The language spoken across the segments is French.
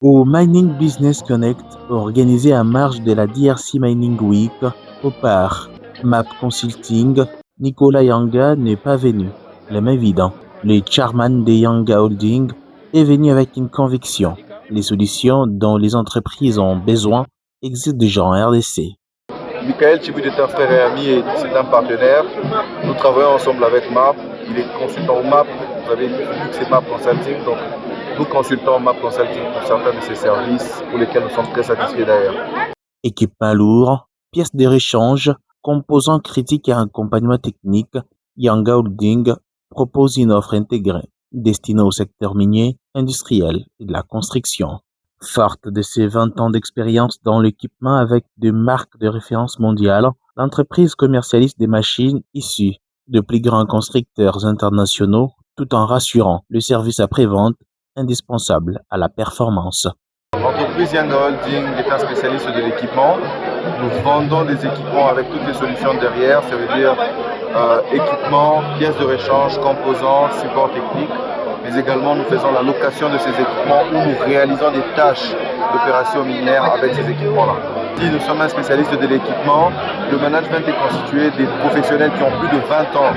Au Mining Business Connect, organisé en marge de la DRC Mining Week, au par Map Consulting, Nicolas Yanga n'est pas venu, les mains vides. Le chairman de Yanga Holding est venu avec une conviction. Les solutions dont les entreprises ont besoin existent déjà en RDC. Michael Chibud est un frère et ami et c'est un partenaire. Nous travaillons ensemble avec MAP. Il est consultant au MAP. Vous avez vu que c'est MAP Consulting. Donc, nous consultons MAP Consulting pour certains de ses services pour lesquels nous sommes très satisfaits d'ailleurs. Équipement lourd, pièces de rechange, composants critiques et accompagnement technique, Yanga Holding propose une offre intégrée destinée au secteur minier, industriel et de la construction. Forte de ses 20 ans d'expérience dans l'équipement avec des marques de référence mondiales, l'entreprise commercialise des machines issues de plus grands constructeurs internationaux tout en rassurant le service après-vente indispensable à la performance. L'entreprise Yanga Holding est un spécialiste de l'équipement. Nous vendons des équipements avec toutes les solutions derrière, ça veut dire équipements, pièces de rechange, composants, support technique, mais également nous faisons la location de ces équipements où nous réalisons des tâches d'opération minière avec ces équipements-là. Si nous sommes un spécialiste de l'équipement, le management est constitué des professionnels qui ont plus de 20 ans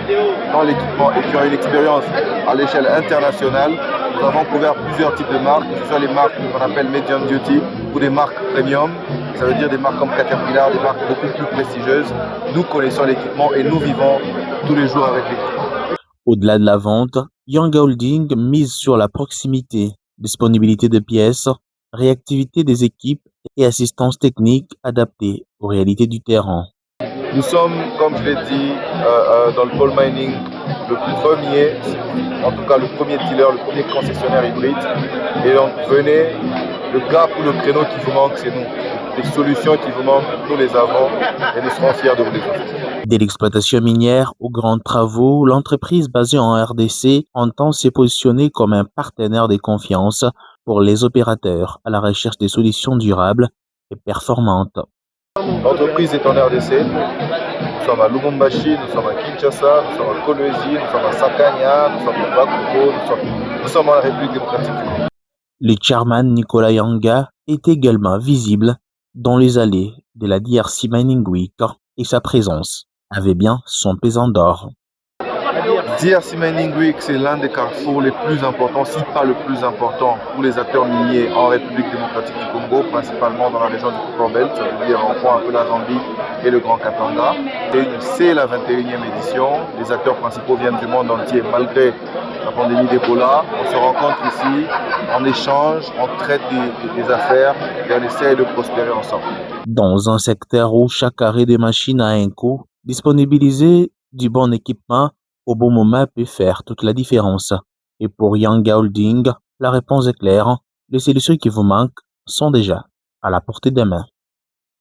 dans l'équipement et qui ont une expérience à l'échelle internationale. Nous avons couvert plusieurs types de marques, que ce soit les marques qu'on appelle medium duty ou des marques premium. Ça veut dire des marques comme Caterpillar, des marques beaucoup plus prestigieuses. Nous connaissons l'équipement et nous vivons tous les jours avec l'équipement. Au-delà de la vente, Yanga Holding mise sur la proximité, disponibilité de pièces, réactivité des équipes et assistance technique adaptée aux réalités du terrain. Nous sommes, comme je l'ai dit, dans le pôle mining, le premier, en tout cas le premier dealer, le premier concessionnaire hybride. Et donc venez, le gap ou le créneau qui vous manque, c'est nous. Les solutions qui vous manquent, nous les avons et nous serons fiers de vous les offrir. De l'exploitation minière aux grands travaux, l'entreprise basée en RDC entend se positionner comme un partenaire de confiance pour les opérateurs à la recherche de solutions durables et performantes. L'entreprise est en RDC. Nous sommes à Lubumbashi, nous sommes à Kinshasa, nous sommes à Kolwezi, nous sommes à Sakanya, nous sommes à Bakubo, nous sommes en République démocratique du Congo. Le chairman Nicolas Yanga est également visible dans les allées de la DRC Mining Week et sa présence avait bien son pesant d'or. DRC Mining Week, c'est l'un des carrefours les plus importants, si pas le plus important, pour les acteurs miniers en République démocratique du Congo, principalement dans la région du Copper Belt, ça veut dire on prend un peu la Zambie et le Grand Katanga. C'est la 21e édition, les acteurs principaux viennent du monde entier malgré la pandémie d'Ebola. On se rencontre ici, on échange, on traite des affaires et on essaie de prospérer ensemble. Dans un secteur où chaque arrêt de machine a un coût, disponibiliser du bon équipement au bon moment peut faire toute la différence. Et pour Yanga Holding, la réponse est claire. Les solutions qui vous manquent sont déjà à la portée des mains.